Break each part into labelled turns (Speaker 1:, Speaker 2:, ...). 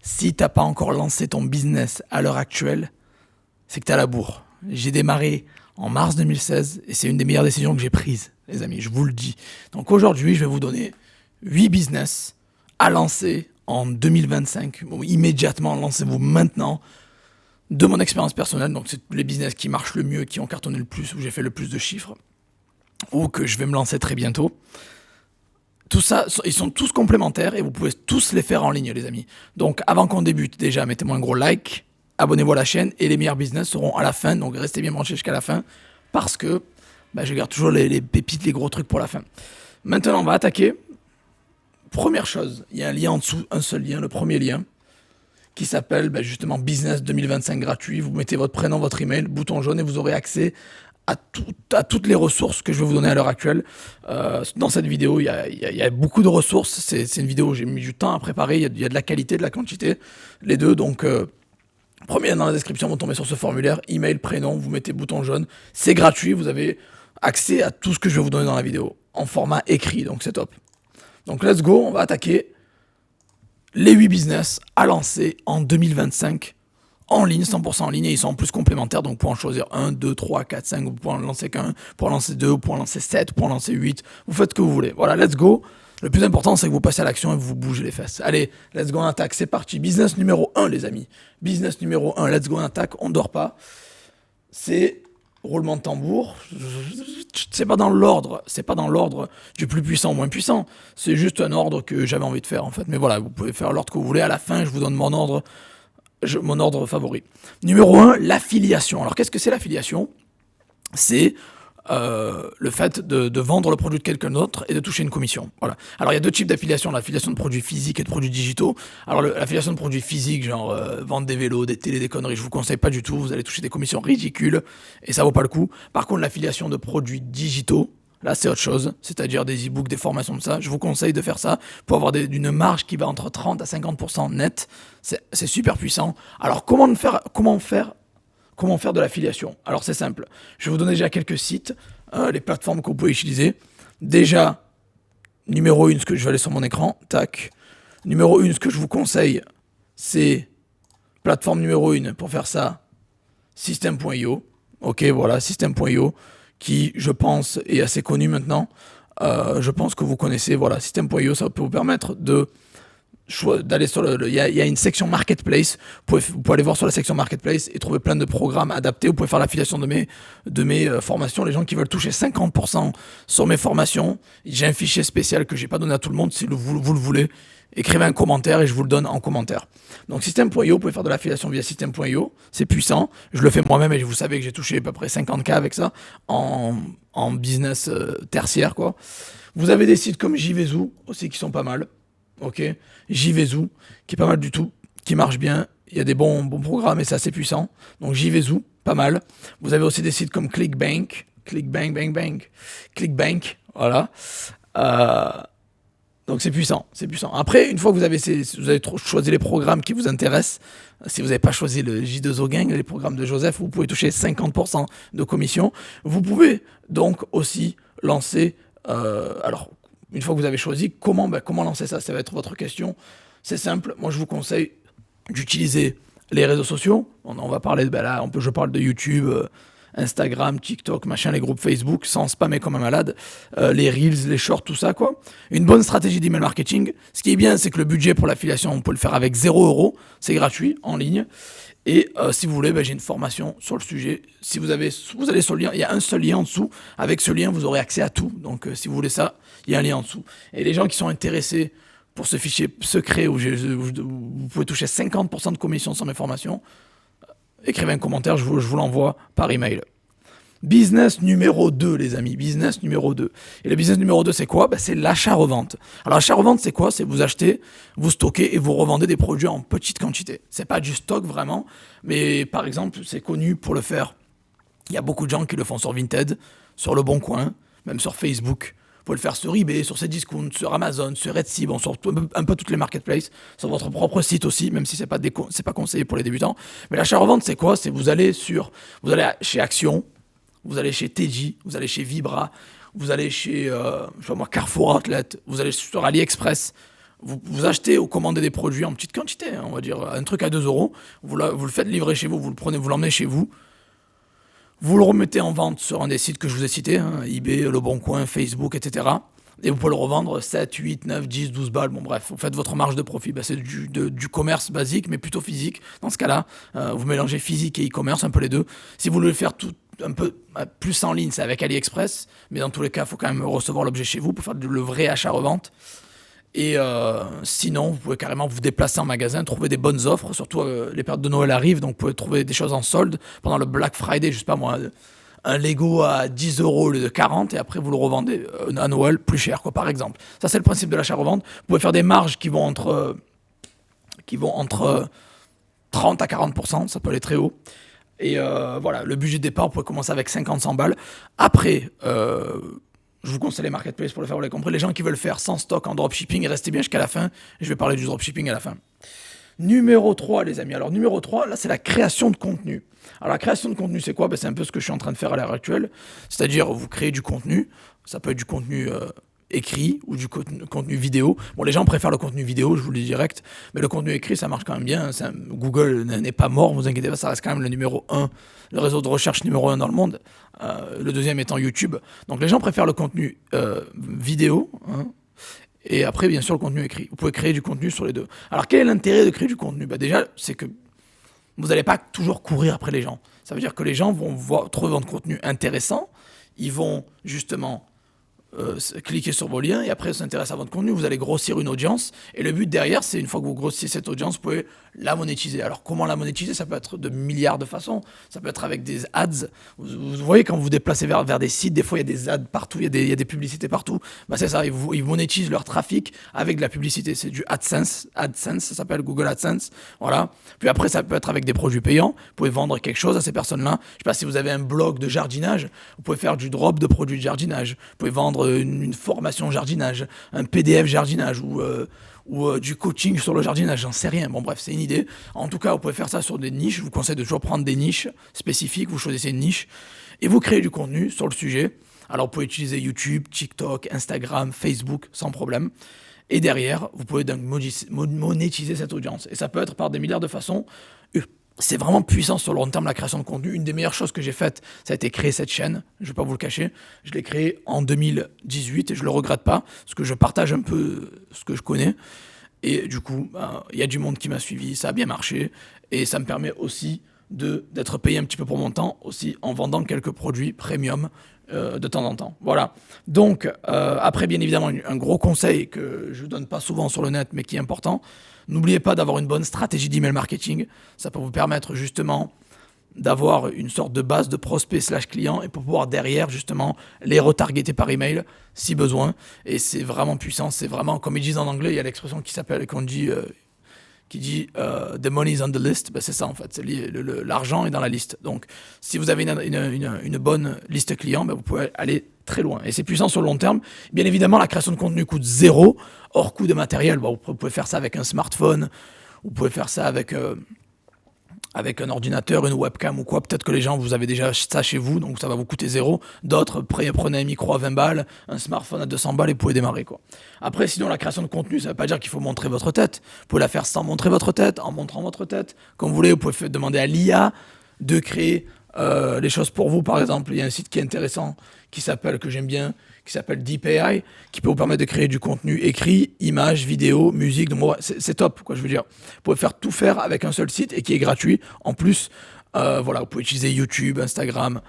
Speaker 1: Si t'as pas encore lancé ton business à l'heure actuelle, c'est que t'es à la bourre. J'ai démarré en mars 2016 et c'est une des meilleures décisions que j'ai prises, les amis, je vous le dis. Donc aujourd'hui, je vais vous donner 8 business à lancer en 2025. Bon, immédiatement, lancez-vous maintenant. De mon expérience personnelle, donc c'est les business qui marchent le mieux, qui ont cartonné le plus, où j'ai fait le plus de chiffres, ou que je vais me lancer très bientôt. Tout ça, ils sont tous complémentaires et vous pouvez tous les faire en ligne, les amis. Donc avant qu'on débute, déjà, mettez-moi un gros like, abonnez-vous à la chaîne et les meilleurs business seront à la fin. Donc restez bien branchés jusqu'à la fin parce que je garde toujours les pépites, les gros trucs pour la fin. Maintenant, on va attaquer. Première chose, il y a un lien en dessous, un seul lien, le premier lien, qui s'appelle justement Business 2025 gratuit. Vous mettez votre prénom, votre email, bouton jaune et vous aurez accès à toutes les ressources que je vais vous donner à l'heure actuelle. Dans cette vidéo, il y a beaucoup de ressources. C'est une vidéo où j'ai mis du temps à préparer. Il y a de la qualité, de la quantité, les deux. Donc, premier lien dans la description, vous tombez sur ce formulaire, email, prénom, vous mettez bouton jaune. C'est gratuit, vous avez accès à tout ce que je vais vous donner dans la vidéo, en format écrit, donc c'est top. Donc, let's go, on va attaquer les 8 business à lancer en 2025 en ligne, 100% en ligne, et ils sont en plus complémentaires, donc pour en choisir 1, 2, 3, 4, 5, vous pouvez en lancer qu'un, pour en lancer 2, vous pouvez en lancer 7, pour en lancer 8, vous faites ce que vous voulez. Voilà, let's go. Le plus important, c'est que vous passez à l'action et que vous bougez les fesses. Allez, let's go, on attaque, c'est parti. Business numéro 1, les amis. Business numéro 1, let's go, on attaque, on dort pas. C'est roulement de tambour. C'est pas dans l'ordre du plus puissant au moins puissant. C'est juste un ordre que j'avais envie de faire, en fait. Mais voilà, vous pouvez faire l'ordre que vous voulez. À la fin, je vous donne mon ordre favori. Numéro 1, l'affiliation. Alors qu'est-ce que c'est l'affiliation ? C'est le fait de vendre le produit de quelqu'un d'autre et de toucher une commission. Voilà. Alors il y a deux types d'affiliation, l'affiliation de produits physiques et de produits digitaux. Alors l'affiliation de produits physiques, genre vendre des vélos, des télés, des conneries, je vous conseille pas du tout, vous allez toucher des commissions ridicules et ça vaut pas le coup. Par contre l'affiliation de produits digitaux, là, c'est autre chose, c'est-à-dire des e-books, des formations de ça. Je vous conseille de faire ça pour avoir une marge qui va entre 30 à 50% net. C'est super puissant. Alors, comment faire de l'affiliation ? Alors, c'est simple. Je vais vous donner déjà quelques sites, les plateformes que vous pouvez utiliser. Déjà, numéro 1, ce que je vais aller sur mon écran. Tac. Numéro 1, ce que je vous conseille, c'est plateforme numéro 1 pour faire ça, System.io. Ok, voilà, System.io, qui, je pense, est assez connu maintenant. Je pense que vous connaissez, voilà, System.io, ça peut vous permettre d'aller sur il y a une section marketplace. Vous pouvez aller voir sur la section marketplace et trouver plein de programmes adaptés. Vous pouvez faire l'affiliation de mes formations. Les gens qui veulent toucher 50% sur mes formations, j'ai un fichier spécial que j'ai pas donné à tout le monde. Si vous le voulez, écrivez un commentaire et je vous le donne en commentaire. Donc System.io, vous pouvez faire de l'affiliation via System.io, c'est puissant. Je le fais moi-même et vous savez que j'ai touché à peu près 50K avec ça en business tertiaire, quoi. Vous avez des sites comme JVZoo aussi qui sont pas mal. Ok, JVZoo, qui est pas mal du tout, qui marche bien. Il y a des bons programmes et c'est assez puissant. Donc JVZoo, pas mal. Vous avez aussi des sites comme ClickBank, ClickBank, voilà. Donc c'est puissant. Après, une fois que vous avez choisi les programmes qui vous intéressent, si vous n'avez pas choisi le J2O Gang, les programmes de Joseph, vous pouvez toucher 50% de commission. Vous pouvez donc aussi lancer, alors une fois que vous avez choisi, comment lancer ça ? Ça va être votre question. C'est simple. Moi, je vous conseille d'utiliser les réseaux sociaux. On va parler, là, je parle de YouTube, Instagram, TikTok, machin, les groupes Facebook, sans spammer comme un malade, les Reels, les Shorts, tout ça, quoi. Une bonne stratégie d'email marketing. Ce qui est bien, c'est que le budget pour l'affiliation, on peut le faire avec 0€. C'est gratuit, en ligne. Et si vous voulez, j'ai une formation sur le sujet. Si vous allez sur le lien, il y a un seul lien en dessous. Avec ce lien, vous aurez accès à tout. Donc si vous voulez ça, il y a un lien en dessous. Et les gens qui sont intéressés pour ce fichier secret où vous pouvez toucher 50% de commission sur mes formations, écrivez un commentaire, je vous l'envoie par email. Business numéro 2, les amis. Business numéro 2. Et le business numéro 2, c'est quoi ? C'est l'achat-revente. Alors, l'achat-revente, c'est quoi ? C'est vous achetez, vous stockez et vous revendez des produits en petite quantité. C'est pas du stock vraiment, mais par exemple, c'est connu pour le faire. Il y a beaucoup de gens qui le font sur Vinted, sur Le Bon Coin, même sur Facebook. Vous pouvez le faire sur eBay, sur Cdiscount, sur Amazon, sur Etsy, sur un peu toutes les marketplaces, sur votre propre site aussi, même si c'est pas conseillé pour les débutants. Mais l'achat-revente, c'est quoi ? C'est vous allez chez Action, vous allez chez Teji, vous allez chez Vibra, vous allez chez Carrefour Outlet, vous allez sur AliExpress, Vous achetez ou commandez des produits en petite quantité, hein, on va dire un truc à 2 euros, vous le faites livrer chez vous, vous le prenez, vous l'emmenez chez vous, vous le remettez en vente sur un des sites que je vous ai cités, hein, eBay, Le Bon Coin, Facebook, etc. Et vous pouvez le revendre 7, 8, 9, 10, 12 balles. Bon bref, vous faites votre marge de profit. C'est du commerce basique, mais plutôt physique. Dans ce cas-là, vous mélangez physique et e-commerce, un peu les deux. Si vous voulez faire tout un peu plus en ligne, c'est avec AliExpress. Mais dans tous les cas, il faut quand même recevoir l'objet chez vous pour faire le vrai achat-revente. Et sinon, vous pouvez carrément vous déplacer en magasin, trouver des bonnes offres. Surtout, les périodes de Noël arrivent, donc vous pouvez trouver des choses en solde. Pendant le Black Friday, je sais pas moi, un Lego à 10 euros au lieu de 40 et après vous le revendez à Noël plus cher, quoi, par exemple. Ça, c'est le principe de l'achat-revente. Vous pouvez faire des marges qui vont entre 30 à 40%, ça peut aller très haut. Et voilà, le budget de départ, vous pouvez commencer avec 50-100 balles. Après, je vous conseille les marketplaces pour le faire, vous l'avez compris. Les gens qui veulent faire sans stock en dropshipping, restez bien jusqu'à la fin. Je vais parler du dropshipping à la fin. Numéro 3, les amis. Alors, numéro 3, là, c'est la création de contenu. Alors, la création de contenu, c'est quoi? C'est un peu ce que je suis en train de faire à l'heure actuelle. C'est-à-dire, vous créez du contenu. Ça peut être du contenu écrit ou du contenu vidéo. Bon, les gens préfèrent le contenu vidéo, je vous le dis direct. Mais le contenu écrit, ça marche quand même bien. Google n'est pas mort, vous inquiétez pas, ça reste quand même le numéro 1, le réseau de recherche numéro 1 dans le monde. Le deuxième étant YouTube. Donc, les gens préfèrent le contenu vidéo, hein. Et après, bien sûr, le contenu écrit. Vous pouvez créer du contenu sur les deux. Alors, quel est l'intérêt de créer du contenu? Déjà, c'est que vous n'allez pas toujours courir après les gens. Ça veut dire que les gens vont trouver votre contenu intéressant. Ils vont justement cliquer sur vos liens et après s'intéresser à votre contenu. Vous allez grossir une audience. Et le but derrière, c'est une fois que vous grossissez cette audience, vous pouvez la monétiser. Alors, comment la monétiser? Ça peut être de milliards de façons. Ça peut être avec des ads. Vous voyez, quand vous vous déplacez vers des sites, des fois, il y a des ads partout, il y a des publicités partout. C'est ça, ils monétisent leur trafic avec de la publicité. C'est du AdSense. AdSense, ça s'appelle Google AdSense. Voilà. Puis après, ça peut être avec des produits payants. Vous pouvez vendre quelque chose à ces personnes-là. Je ne sais pas si vous avez un blog de jardinage, vous pouvez faire du drop de produits de jardinage. Vous pouvez vendre une formation jardinage, un PDF jardinage ou du coaching sur le jardinage, j'en sais rien. Bon bref, c'est une idée. En tout cas, vous pouvez faire ça sur des niches. Je vous conseille de toujours prendre des niches spécifiques. Vous choisissez une niche et vous créez du contenu sur le sujet. Alors, vous pouvez utiliser YouTube, TikTok, Instagram, Facebook sans problème. Et derrière, vous pouvez donc monétiser cette audience. Et ça peut être par des milliards de façons. C'est vraiment puissant sur le long terme, la création de contenu. Une des meilleures choses que j'ai faites, ça a été créer cette chaîne. Je ne vais pas vous le cacher. Je l'ai créée en 2018 et je ne le regrette pas parce que je partage un peu ce que je connais. Et du coup, il y a du monde qui m'a suivi, ça a bien marché. Et ça me permet aussi d'être payé un petit peu pour mon temps, aussi en vendant quelques produits premium de temps en temps. Voilà. Donc, après, bien évidemment, un gros conseil que je ne donne pas souvent sur le net, mais qui est important. N'oubliez pas d'avoir une bonne stratégie d'email marketing. Ça peut vous permettre justement d'avoir une sorte de base de prospects / clients et pour pouvoir derrière justement les retargeter par email si besoin. Et c'est vraiment puissant. C'est vraiment, comme ils disent en anglais, il y a l'expression qui dit the money is on the list. C'est ça en fait. L'argent est dans la liste. Donc si vous avez une bonne liste client, vous pouvez aller très loin. Et c'est puissant sur le long terme. Bien évidemment, la création de contenu coûte zéro, hors coût de matériel. Vous pouvez faire ça avec un smartphone, vous pouvez faire ça avec un ordinateur, une webcam ou quoi. Peut-être que les gens, vous avez déjà ça chez vous, donc ça va vous coûter zéro. D'autres, prenez un micro à 20 balles, un smartphone à 200 balles et vous pouvez démarrer, quoi. Après, sinon, la création de contenu, ça ne veut pas dire qu'il faut montrer votre tête. Vous pouvez la faire sans montrer votre tête, en montrant votre tête. Comme vous voulez, vous pouvez demander à l'IA de créer les choses pour vous. Par exemple, il y a un site qui est intéressant, que j'aime bien, qui s'appelle DeepAI, qui peut vous permettre de créer du contenu écrit, images, vidéos, musique. Donc, c'est top, quoi, je veux dire. Vous pouvez tout faire avec un seul site et qui est gratuit. En plus, vous pouvez utiliser YouTube, Instagram,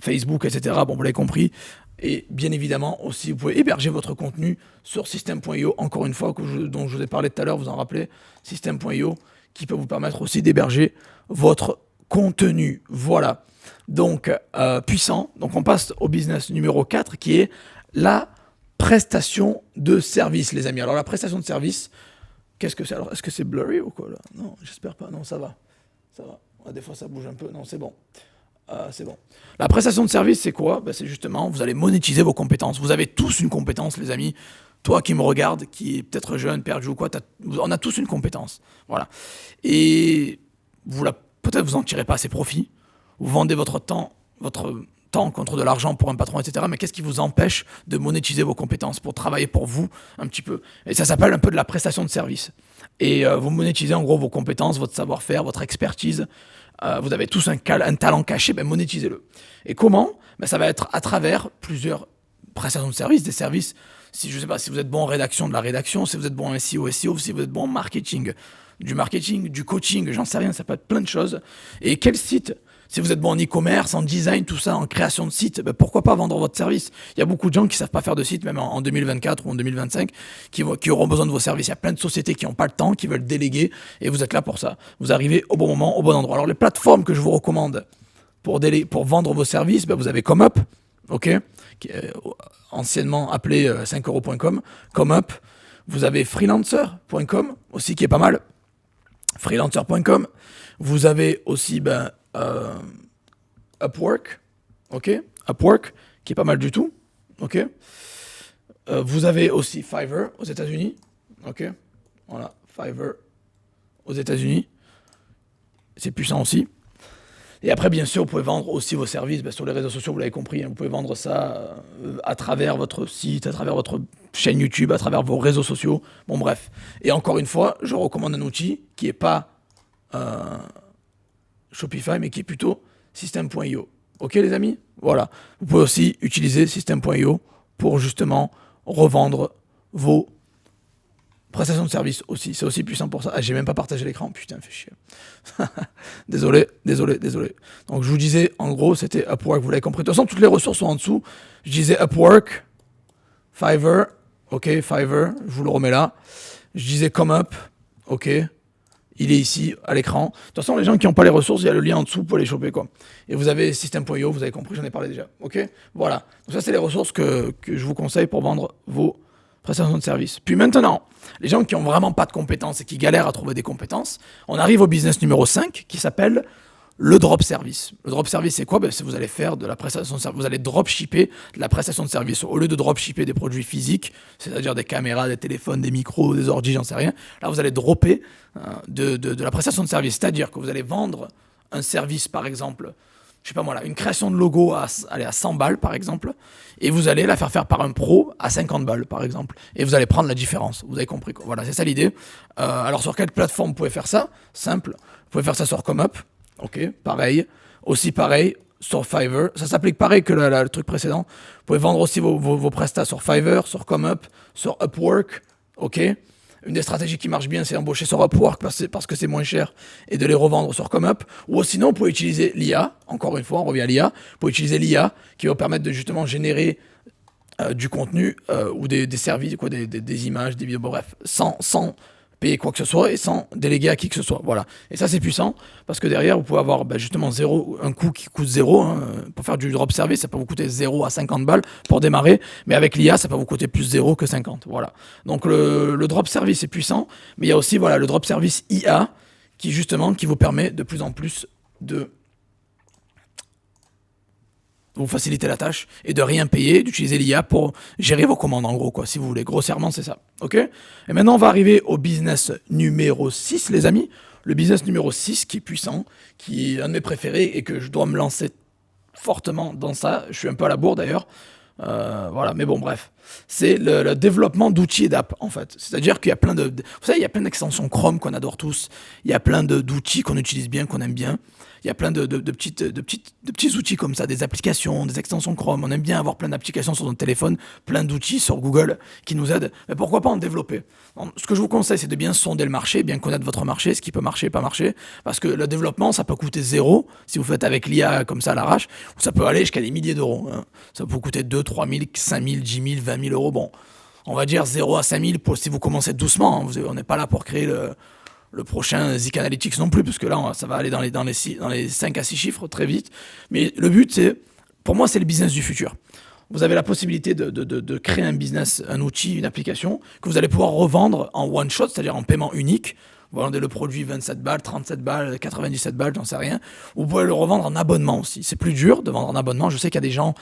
Speaker 1: Facebook, etc. Bon, vous l'avez compris. Et bien évidemment, aussi, vous pouvez héberger votre contenu sur System.io. Encore une fois, dont je vous ai parlé tout à l'heure, vous en rappelez, System.io, qui peut vous permettre aussi d'héberger votre contenu. Voilà. Donc, puissant. Donc, on passe au business numéro 4, qui est la prestation de service, les amis. Alors, la prestation de service, qu'est-ce que c'est? Alors, est-ce que c'est blurry ou quoi, là? Non, j'espère pas. Non, ça va. Ça va. Ouais, des fois, ça bouge un peu. Non, c'est bon. C'est bon. La prestation de service, c'est quoi? C'est justement, vous allez monétiser vos compétences. Vous avez tous une compétence, les amis. Toi qui me regarde, qui est peut-être jeune, perdu ou quoi, on a tous une compétence. Voilà. Et peut-être vous en tirez pas assez profit. Vous vendez votre temps temps contre de l'argent pour un patron, etc. Mais qu'est-ce qui vous empêche de monétiser vos compétences pour travailler pour vous un petit peu? Et ça s'appelle un peu de la prestation de service. Et vous monétisez en gros vos compétences, votre savoir-faire, votre expertise. Vous avez tous un talent caché, ben monétisez-le. Et comment? Ben ça va être à travers plusieurs prestations de services, des services. Si je sais pas, si vous êtes bon en rédaction, de la rédaction, si vous êtes bon en SEO, si vous êtes bon en marketing, du coaching, j'en sais rien, ça peut être plein de choses. Et quel site? Si vous êtes bon en e-commerce, en design, tout ça, en création de sites, ben pourquoi pas vendre votre service? Il y a beaucoup de gens qui savent pas faire de site, même en 2024 ou en 2025, qui auront besoin de vos services. Il y a plein de sociétés qui n'ont pas le temps, qui veulent déléguer, et vous êtes là pour ça. Vous arrivez au bon moment, au bon endroit. Alors les plateformes que je vous recommande pour vendre vos services, ben vous avez ComeUp, ok, qui est anciennement appelé 5euros.com, ComeUp. Vous avez freelancer.com aussi, qui est pas mal. Freelancer.com. Vous avez aussi Upwork, ok, Upwork, qui est pas mal du tout, ok. Vous avez aussi Fiverr aux États-Unis, ok. Voilà, Fiverr aux États-Unis, c'est puissant aussi. Et après, bien sûr, vous pouvez vendre aussi vos services sur les réseaux sociaux, vous l'avez compris, hein, vous pouvez vendre ça à travers votre site, à travers votre chaîne YouTube, à travers vos réseaux sociaux, bon bref. Et encore une fois, je recommande un outil qui n'est pas Shopify, mais qui est plutôt System.io. Ok les amis? Voilà. Vous pouvez aussi utiliser System.io pour justement revendre vos prestations de services aussi. C'est aussi puissant pour ça. Ah, j'ai même pas partagé l'écran. Putain, fait chier. désolé. Donc je vous disais, en gros, c'était Upwork. Vous l'avez compris. De toute façon, toutes les ressources sont en dessous. Je disais Upwork, Fiverr. Ok, Fiverr. Je vous le remets là. Je disais ComeUp. Ok. Il est ici, à l'écran. De toute façon, les gens qui n'ont pas les ressources, il y a le lien en dessous pour les choper, quoi. Et vous avez System.io, vous avez compris, j'en ai parlé déjà. Ok? Voilà. Donc ça, c'est les ressources que je vous conseille pour vendre vos prestations de services. Puis maintenant, les gens qui n'ont vraiment pas de compétences et qui galèrent à trouver des compétences, on arrive au business numéro 5 qui s'appelle le drop service. Le drop service, c'est quoi? C'est vous allez faire de la prestation de service. Vous allez drop shipper de la prestation de service. Au lieu de drop shipper des produits physiques, c'est-à-dire des caméras, des téléphones, des micros, des ordi, j'en sais rien. Là, vous allez dropper de la prestation de service. C'est-à-dire que vous allez vendre un service, par exemple, je sais pas moi, là, une création de logo à 100 balles, par exemple, et vous allez la faire par un pro à 50 balles, par exemple. Et vous allez prendre la différence. Vous avez compris, quoi. Voilà, c'est ça l'idée. Alors, sur quelle plateforme vous pouvez faire ça? Simple. Vous pouvez faire ça sur ComeUp. Ok, pareil. Aussi pareil sur Fiverr. Ça s'applique pareil que le truc précédent. Vous pouvez vendre aussi vos prestats sur Fiverr, sur ComeUp, sur Upwork. Ok. Une des stratégies qui marche bien, c'est embaucher sur Upwork parce que c'est moins cher et de les revendre sur ComeUp. Ou sinon, vous pouvez utiliser l'IA. Encore une fois, on revient à l'IA. Vous pouvez utiliser l'IA qui va vous permettre de justement générer du contenu ou des services, quoi, des images, des vidéos, bref, sans payer quoi que ce soit et sans déléguer à qui que ce soit. Voilà. Et ça, c'est puissant parce que derrière, vous pouvez avoir justement un coût qui coûte 0. Hein. Pour faire du drop service, ça peut vous coûter 0 à 50 balles pour démarrer. Mais avec l'IA, ça peut vous coûter plus 0 que 50. Voilà. Donc le drop service est puissant. Mais il y a aussi le drop service IA qui vous permet de plus en plus de vous faciliter la tâche et de rien payer, d'utiliser l'IA pour gérer vos commandes en gros, quoi, si vous voulez. Grossièrement, c'est ça. Ok? Et maintenant, on va arriver au business numéro 6, les amis. Le business numéro 6 qui est puissant, qui est un de mes préférés et que je dois me lancer fortement dans ça. Je suis un peu à la bourre d'ailleurs. Voilà, mais bon, bref. C'est le développement d'outils et d'apps, en fait. C'est-à-dire qu'il y a plein vous savez, il y a plein d'extensions Chrome qu'on adore tous. Il y a plein d'outils qu'on utilise bien, qu'on aime bien. Il y a plein de petits outils comme ça, des applications, des extensions Chrome. On aime bien avoir plein d'applications sur notre téléphone, plein d'outils sur Google qui nous aident. Mais pourquoi pas en développer? Donc, ce que je vous conseille, c'est de bien sonder le marché, bien connaître votre marché, ce qui peut marcher, pas marcher. Parce que le développement, ça peut coûter 0 si vous faites avec l'IA comme ça à l'arrache, ou ça peut aller jusqu'à des milliers d'euros. Hein. Ça peut vous coûter 2, 3 000, 5 000, 10 000, 20 000 euros. Bon, on va dire 0 à 5 000 si vous commencez doucement. Hein. On n'est pas là pour créer le prochain Zik Analytics non plus, parce que là, ça va aller dans les 5 à 6 chiffres très vite. Mais le but, pour moi, c'est le business du futur. Vous avez la possibilité de créer un business, un outil, une application que vous allez pouvoir revendre en one shot, c'est-à-dire en paiement unique. Vous vendez le produit 27 balles, 37 balles, 97 balles, j'en sais rien. Vous pouvez le revendre en abonnement aussi. C'est plus dur de vendre en abonnement. Je sais qu'il y a des gens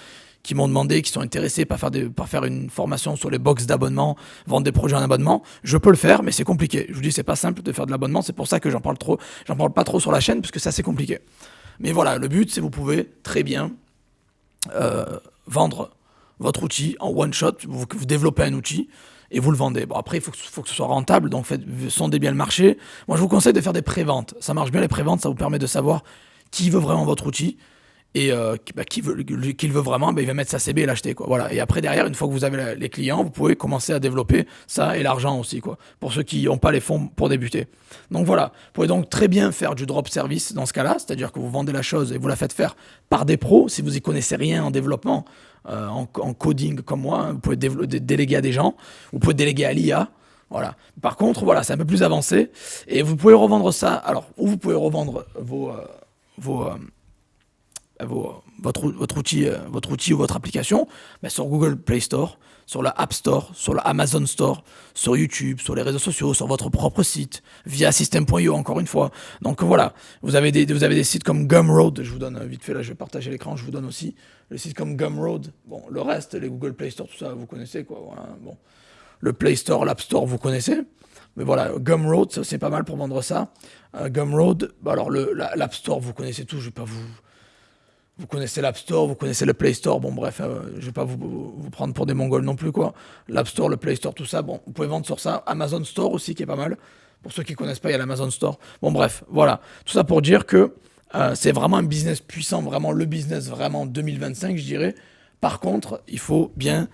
Speaker 1: qui m'ont demandé, qui sont intéressés par faire une formation sur les box d'abonnement, vendre des produits en abonnement. Je peux le faire, mais c'est compliqué. Je vous dis, c'est pas simple de faire de l'abonnement. C'est pour ça que j'en parle pas trop sur la chaîne, parce que ça, c'est compliqué. Mais voilà, le but, c'est vous pouvez très bien vendre votre outil en one shot, vous développez un outil et vous le vendez. Bon, après, faut que ce soit rentable, donc sondez bien le marché. Moi, je vous conseille de faire des préventes. Ça marche bien les préventes, ça vous permet de savoir qui veut vraiment votre outil. Et qui le veut vraiment, il va mettre sa CB et l'acheter, quoi. Voilà. Et après, derrière, une fois que vous avez les clients, vous pouvez commencer à développer ça et l'argent aussi, quoi, pour ceux qui n'ont pas les fonds pour débuter. Donc voilà, vous pouvez donc très bien faire du drop service dans ce cas-là, c'est-à-dire que vous vendez la chose et vous la faites faire par des pros. Si vous y connaissez rien en développement, en coding comme moi, hein, vous pouvez déléguer à des gens, vous pouvez déléguer à l'IA. Voilà. Par contre, voilà, c'est un peu plus avancé et vous pouvez revendre ça. Alors, ou vous pouvez revendre votre outil ou votre application sur Google Play Store, sur la App Store, sur la Amazon Store, sur YouTube, sur les réseaux sociaux, sur votre propre site, via System.io encore une fois. Donc voilà, vous avez des sites comme Gumroad, je vous donne vite fait là, je vais partager l'écran, je vous donne aussi les sites comme Gumroad. Bon, le reste, les Google Play Store, tout ça, vous connaissez quoi. Voilà, bon. Le Play Store, l'App Store, vous connaissez. Mais voilà, Gumroad, c'est pas mal pour vendre ça. Gumroad, alors l'App Store, vous connaissez tout, je vais pas vous connaissez l'App Store, vous connaissez le Play Store, bon bref, je vais pas vous prendre pour des Mongols non plus, quoi. L'App Store, le Play Store, tout ça, bon, vous pouvez vendre sur ça. Amazon Store aussi, qui est pas mal. Pour ceux qui connaissent pas, il y a l'Amazon Store. Bon bref, voilà. Tout ça pour dire que c'est vraiment un business puissant, vraiment le business vraiment 2025, je dirais. Par contre, il faut bien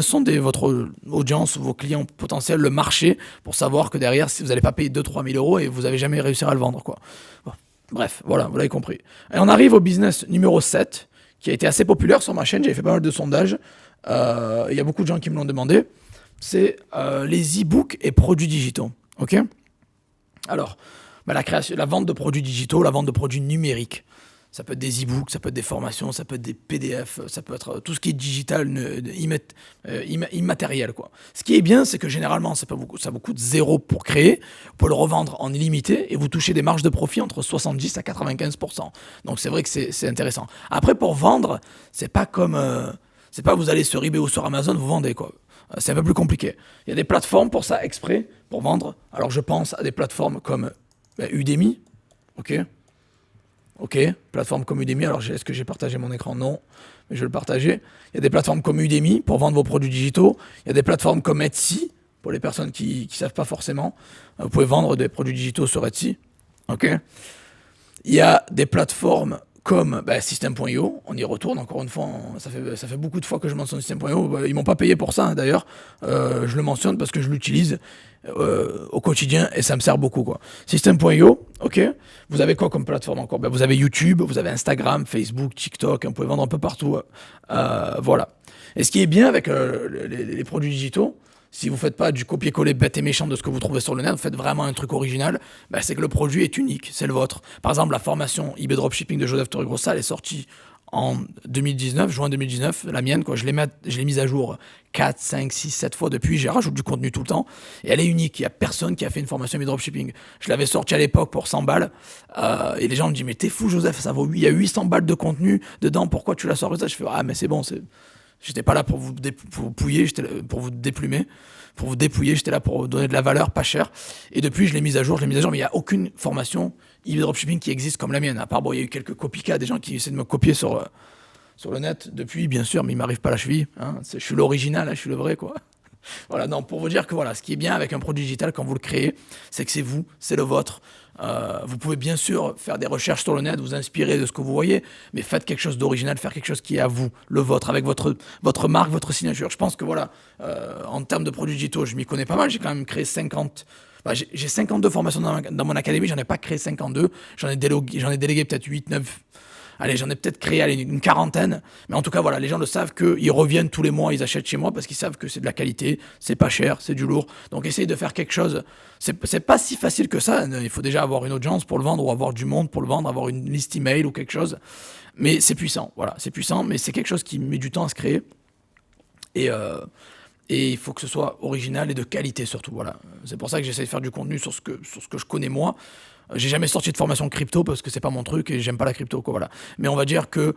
Speaker 1: sonder votre audience, vos clients potentiels, le marché, pour savoir que derrière, si vous n'allez pas payer 2-3 000 euros et vous n'avez jamais réussi à le vendre, quoi. Bon. Bref, voilà, vous l'avez compris. Et on arrive au business numéro 7, qui a été assez populaire sur ma chaîne. J'avais fait pas mal de sondages. Il y a beaucoup de gens qui me l'ont demandé. C'est les e-books et produits digitaux. Ok. Alors, la vente de produits digitaux, la vente de produits numériques. Ça peut être des e-books, ça peut être des formations, ça peut être des PDF, ça peut être tout ce qui est digital, immatériel, quoi. Ce qui est bien, c'est que généralement, ça vous coûte 0 pour créer. Vous pouvez le revendre en illimité et vous touchez des marges de profit entre 70 à 95%. Donc c'est vrai que c'est intéressant. Après, pour vendre, c'est pas vous allez sur eBay ou sur Amazon, vous vendez, quoi. C'est un peu plus compliqué. Il y a des plateformes pour ça, exprès, pour vendre. Alors je pense à des plateformes comme Udemy, ok. Ok, plateforme comme Udemy. Alors, est-ce que j'ai partagé mon écran? Non, mais je vais le partager. Il y a des plateformes comme Udemy pour vendre vos produits digitaux. Il y a des plateformes comme Etsy pour les personnes qui ne savent pas forcément. Vous pouvez vendre des produits digitaux sur Etsy. Ok. Il y a des plateformes comme System.io, on y retourne encore une fois, ça fait beaucoup de fois que je mentionne System.io, ils m'ont pas payé pour ça, hein, d'ailleurs, je le mentionne parce que je l'utilise au quotidien et ça me sert beaucoup, quoi. System.io, ok, vous avez quoi comme plateforme encore? Vous avez YouTube, vous avez Instagram, Facebook, TikTok, vous pouvez vendre un peu partout, voilà. Et ce qui est bien avec les produits digitaux, si vous ne faites pas du copier-coller bête et méchant de ce que vous trouvez sur le net, vous faites vraiment un truc original, c'est que le produit est unique, c'est le vôtre. Par exemple, la formation eBay Dropshipping de Joseph Torregrossa, elle est sortie en 2019, juin 2019, la mienne, quoi. Je l'ai mise à jour 4, 5, 6, 7 fois depuis, j'ai rajouté du contenu tout le temps, et elle est unique, il n'y a personne qui a fait une formation eBay Dropshipping. Je l'avais sortie à l'époque pour 100 balles, et les gens me disent, mais t'es fou Joseph, il y a 800 balles de contenu dedans, pourquoi tu la sors? Je fais, mais c'est bon, j'étais pas là pour vous pouiller, j'étais là pour vous déplumer, pour vous dépouiller, j'étais là pour vous donner de la valeur pas cher. Et depuis, je l'ai mise à jour, mais il n'y a aucune formation eBay Dropshipping qui existe comme la mienne. À part, il y a eu quelques copycats, des gens qui essaient de me copier sur le net depuis, bien sûr, mais il m'arrive pas la cheville. Hein. Je suis l'original, je suis le vrai, quoi. Voilà, non, pour vous dire que voilà, ce qui est bien avec un produit digital quand vous le créez, c'est que c'est vous, c'est le vôtre. Vous pouvez bien sûr faire des recherches sur le net, vous inspirer de ce que vous voyez, mais faites quelque chose d'original, faire quelque chose qui est à vous, le vôtre, avec votre marque, votre signature. Je pense que voilà, en termes de produits digitaux, je m'y connais pas mal. J'ai quand même créé 50. J'ai 52 formations dans mon académie, j'en ai pas créé 52. J'en ai délégué peut-être 8, 9. Allez, j'en ai peut-être créé une quarantaine. Mais en tout cas, voilà, les gens le savent qu'ils reviennent tous les mois, ils achètent chez moi parce qu'ils savent que c'est de la qualité, c'est pas cher, c'est du lourd. Donc, essayez de faire quelque chose. C'est pas si facile que ça. Il faut déjà avoir une audience pour le vendre ou avoir du monde pour le vendre, avoir une liste email ou quelque chose. Mais c'est puissant, voilà, c'est puissant, mais c'est quelque chose qui met du temps à se créer. Et il faut que ce soit original et de qualité surtout, voilà. C'est pour ça que j'essaie de faire du contenu sur ce que je connais moi. J'ai jamais sorti de formation crypto parce que c'est pas mon truc et j'aime pas la crypto, quoi, voilà. Mais on va dire que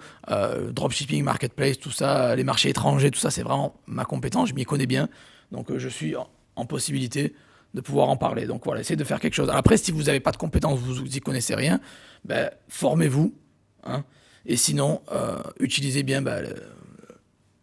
Speaker 1: dropshipping, marketplace, tout ça, les marchés étrangers, tout ça, c'est vraiment ma compétence, je m'y connais bien. Donc je suis en possibilité de pouvoir en parler. Donc voilà, essayez de faire quelque chose. Alors, après, si vous n'avez pas de compétences, vous y connaissez rien, formez-vous, hein. Et sinon, utilisez bien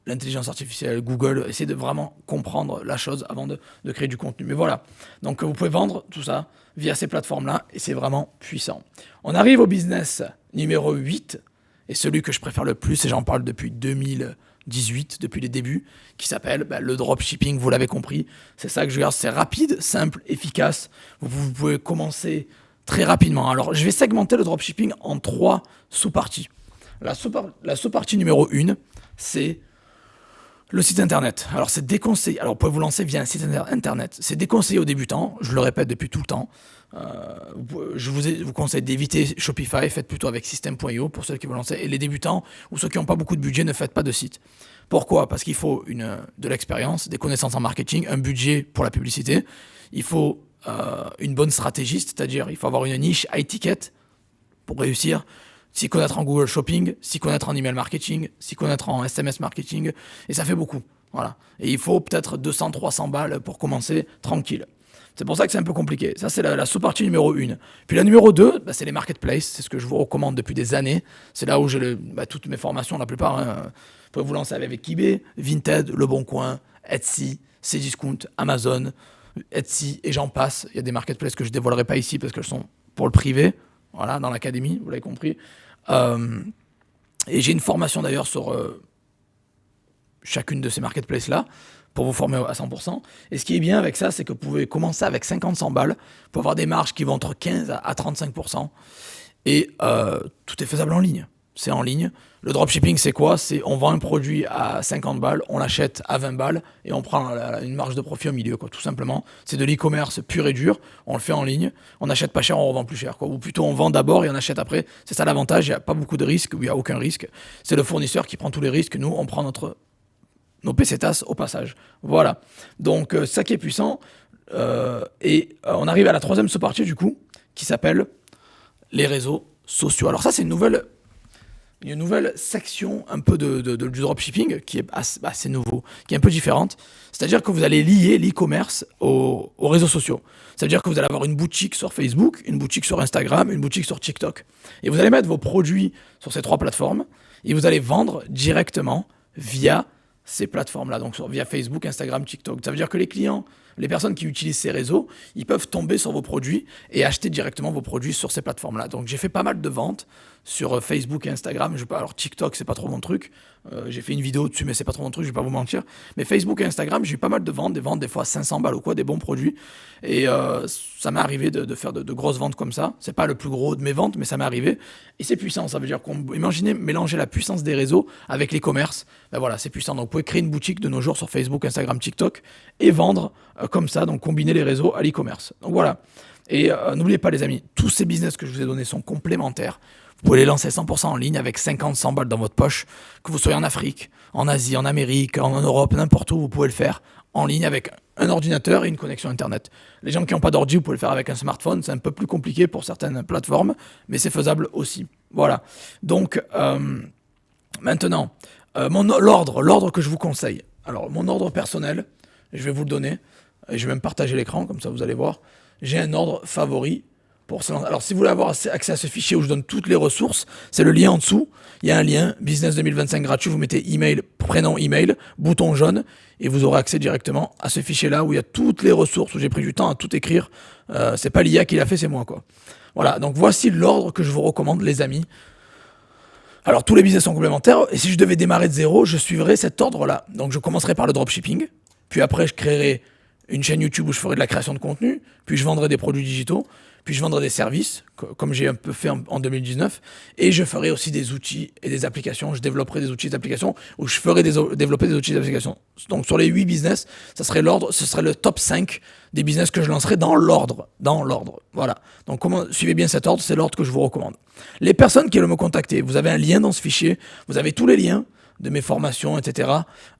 Speaker 1: l'intelligence artificielle, Google, essayez de vraiment comprendre la chose avant de créer du contenu. Mais voilà, donc vous pouvez vendre tout ça via ces plateformes-là et c'est vraiment puissant. On arrive au business numéro 8 et celui que je préfère le plus, et j'en parle depuis 2018, depuis les débuts, qui s'appelle le dropshipping, vous l'avez compris. C'est ça que je regarde, c'est rapide, simple, efficace. Vous pouvez commencer très rapidement. Alors, je vais segmenter le dropshipping en 3 sous-parties. La sous-partie numéro 1, c'est le site internet. Alors, c'est déconseillé. Alors, vous pouvez vous lancer via un site internet. C'est déconseillé aux débutants, je le répète depuis tout le temps. Je vous conseille d'éviter Shopify, faites plutôt avec System.io pour ceux qui veulent lancer. Et les débutants ou ceux qui n'ont pas beaucoup de budget, ne faites pas de site. Pourquoi ? Parce qu'il faut de l'expérience, des connaissances en marketing, un budget pour la publicité. Il faut une bonne stratégie, c'est-à-dire il faut avoir une niche high ticket pour réussir. S'y connaître en Google Shopping, s'y connaître en email marketing, s'y connaître en SMS marketing, et ça fait beaucoup. Voilà. Et il faut peut-être 200-300 balles pour commencer tranquille. C'est pour ça que c'est un peu compliqué. Ça, c'est la sous-partie numéro 1. Puis la numéro 2, c'est les marketplaces. C'est ce que je vous recommande depuis des années. C'est là où j'ai toutes mes formations, la plupart. Vous pouvez vous lancer avec eBay, Vinted, Le Bon Coin, Etsy, Cdiscount, Amazon, Etsy, et j'en passe. Il y a des marketplaces que je ne dévoilerai pas ici parce qu'elles sont pour le privé. Voilà, dans l'académie, vous l'avez compris. Et j'ai une formation d'ailleurs sur chacune de ces marketplaces-là pour vous former à 100%. Et ce qui est bien avec ça, c'est que vous pouvez commencer avec 50-100 balles pour avoir des marges qui vont entre 15 à 35%. Et tout est faisable en ligne. C'est en ligne. Le dropshipping, c'est quoi ? C'est on vend un produit à 50 balles, on l'achète à 20 balles et on prend une marge de profit au milieu, quoi, tout simplement. C'est de l'e-commerce pur et dur. On le fait en ligne. On n'achète pas cher, on revend plus cher, quoi. Ou plutôt, on vend d'abord et on achète après. C'est ça l'avantage. Il n'y a pas beaucoup de risques, ou il n'y a aucun risque. C'est le fournisseur qui prend tous les risques. Nous, on prend nos pesetas au passage. Voilà. Donc, ça qui est puissant. On arrive à la 3e sous-partie, du coup, qui s'appelle les réseaux sociaux. Alors ça, c'est une nouvelle section un peu du dropshipping qui est assez nouveau, qui est un peu différente. C'est-à-dire que vous allez lier l'e-commerce aux réseaux sociaux. C'est-à-dire que vous allez avoir une boutique sur Facebook, une boutique sur Instagram, une boutique sur TikTok. Et vous allez mettre vos produits sur ces 3 plateformes et vous allez vendre directement via ces plateformes-là, donc via Facebook, Instagram, TikTok. Ça veut dire que les clients, les personnes qui utilisent ces réseaux, ils peuvent tomber sur vos produits et acheter directement vos produits sur ces plateformes-là. Donc j'ai fait pas mal de ventes sur Facebook et Instagram. Alors TikTok, c'est pas trop mon truc. J'ai fait une vidéo dessus, mais c'est pas trop mon truc, je vais pas vous mentir. Mais Facebook et Instagram, j'ai eu pas mal de ventes, des ventes des fois à 500 balles ou quoi, des bons produits. Et ça m'est arrivé de faire de grosses ventes comme ça. C'est pas le plus gros de mes ventes, mais ça m'est arrivé. Et c'est puissant, ça veut dire imaginez mélanger la puissance des réseaux avec les commerces. Voilà, c'est puissant. Donc vous pouvez créer une boutique de nos jours sur Facebook, Instagram, TikTok et vendre comme ça, donc combiner les réseaux à l'e-commerce. Donc voilà. Et n'oubliez pas les amis, tous ces business que je vous ai donnés sont complémentaires. Vous pouvez les lancer 100% en ligne avec 50-100 balles dans votre poche, que vous soyez en Afrique, en Asie, en Amérique, en Europe, n'importe où, vous pouvez le faire en ligne avec un ordinateur et une connexion Internet. Les gens qui n'ont pas d'ordi, vous pouvez le faire avec un smartphone, c'est un peu plus compliqué pour certaines plateformes, mais c'est faisable aussi. Voilà. Donc, maintenant, l'ordre que je vous conseille. Alors, mon ordre personnel, je vais vous le donner, et je vais même partager l'écran, comme ça vous allez voir. J'ai un ordre favori pour se lancer. Alors, si vous voulez avoir accès à ce fichier où je donne toutes les ressources, c'est le lien en dessous. Il y a un lien, Business 2025 gratuit. Vous mettez email, prénom, email, bouton jaune, et vous aurez accès directement à ce fichier-là où il y a toutes les ressources, où j'ai pris du temps à tout écrire. C'est pas l'IA qui l'a fait, c'est moi, quoi. Voilà, donc voici l'ordre que je vous recommande, les amis. Alors, tous les business sont complémentaires, et si je devais démarrer de zéro, je suivrais cet ordre-là. Donc, je commencerai par le dropshipping, puis après, je créerai une chaîne YouTube où je ferai de la création de contenu, puis je vendrai des produits digitaux, puis je vendrai des services, comme j'ai un peu fait en 2019, et je ferai aussi des outils et des applications. Je développerai des outils et des applications où je ferai développer des outils et des applications. Donc sur les 8 business, ce serait le top 5 des business que je lancerai dans l'ordre. Voilà. Donc suivez bien cet ordre, c'est l'ordre que je vous recommande. Les personnes qui veulent me contacter, vous avez un lien dans ce fichier, vous avez tous les liens de mes formations, etc.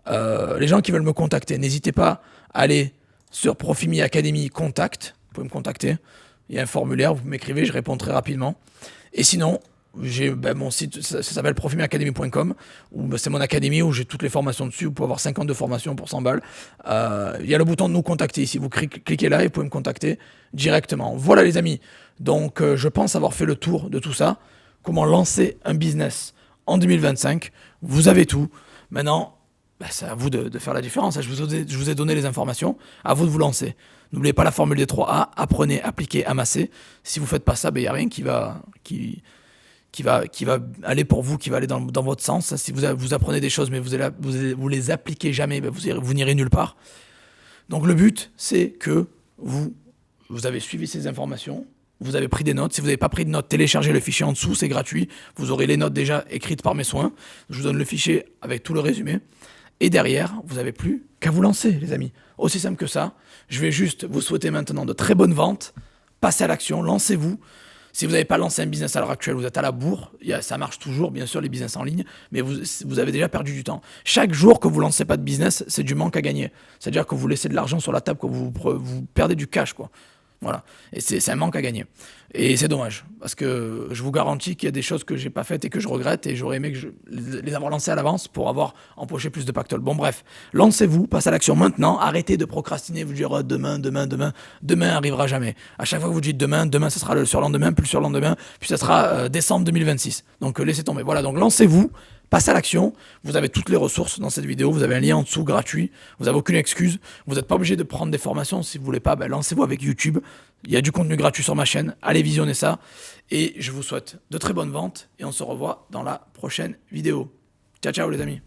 Speaker 1: Les gens qui veulent me contacter, n'hésitez pas à aller sur Profimi Academy Contact, vous pouvez me contacter. Il y a un formulaire, vous m'écrivez, je réponds très rapidement. Et sinon, j'ai mon site, ça s'appelle profimiacademy.com, où c'est mon académie où j'ai toutes les formations dessus. Vous pouvez avoir 52 formations pour 100 balles. Il y a le bouton de nous contacter ici. Vous cliquez là et vous pouvez me contacter directement. Voilà les amis. Donc je pense avoir fait le tour de tout ça. Comment lancer un business en 2025. Vous avez tout. Maintenant, c'est à vous de faire la différence. Je vous ai donné les informations. À vous de vous lancer. N'oubliez pas la formule des 3A. Apprenez, appliquez, amassez. Si vous ne faites pas ça, il n'y a rien qui va aller pour vous, qui va aller dans votre sens. Si vous apprenez des choses, mais vous les appliquez jamais, vous n'irez nulle part. Donc le but, c'est que vous avez suivi ces informations, vous avez pris des notes. Si vous n'avez pas pris de notes, téléchargez le fichier en dessous, c'est gratuit. Vous aurez les notes déjà écrites par mes soins. Je vous donne le fichier avec tout le résumé. Et derrière, vous n'avez plus qu'à vous lancer, les amis. Aussi simple que ça. Je vais juste vous souhaiter maintenant de très bonnes ventes. Passez à l'action, lancez-vous. Si vous n'avez pas lancé un business à l'heure actuelle, vous êtes à la bourre. Ça marche toujours, bien sûr, les business en ligne, mais vous avez déjà perdu du temps. Chaque jour que vous ne lancez pas de business, c'est du manque à gagner. C'est-à-dire que vous laissez de l'argent sur la table, que vous perdez du cash, quoi. Voilà. Et c'est un manque à gagner. Et c'est dommage, parce que je vous garantis qu'il y a des choses que j'ai pas faites et que je regrette, et j'aurais aimé les avoir lancées à l'avance pour avoir empoché plus de pactole. Bon bref, lancez-vous, passez à l'action maintenant, arrêtez de procrastiner, vous dire demain arrivera jamais. À chaque fois que vous dites demain, ça sera le surlendemain, puis le surlendemain, puis ça sera décembre 2026. Donc laissez tomber. Voilà, donc lancez-vous. Passez à l'action, vous avez toutes les ressources dans cette vidéo, vous avez un lien en dessous gratuit, vous n'avez aucune excuse, vous n'êtes pas obligé de prendre des formations si vous ne voulez pas, lancez-vous avec YouTube, il y a du contenu gratuit sur ma chaîne, allez visionner ça, et je vous souhaite de très bonnes ventes, et on se revoit dans la prochaine vidéo. Ciao ciao les amis.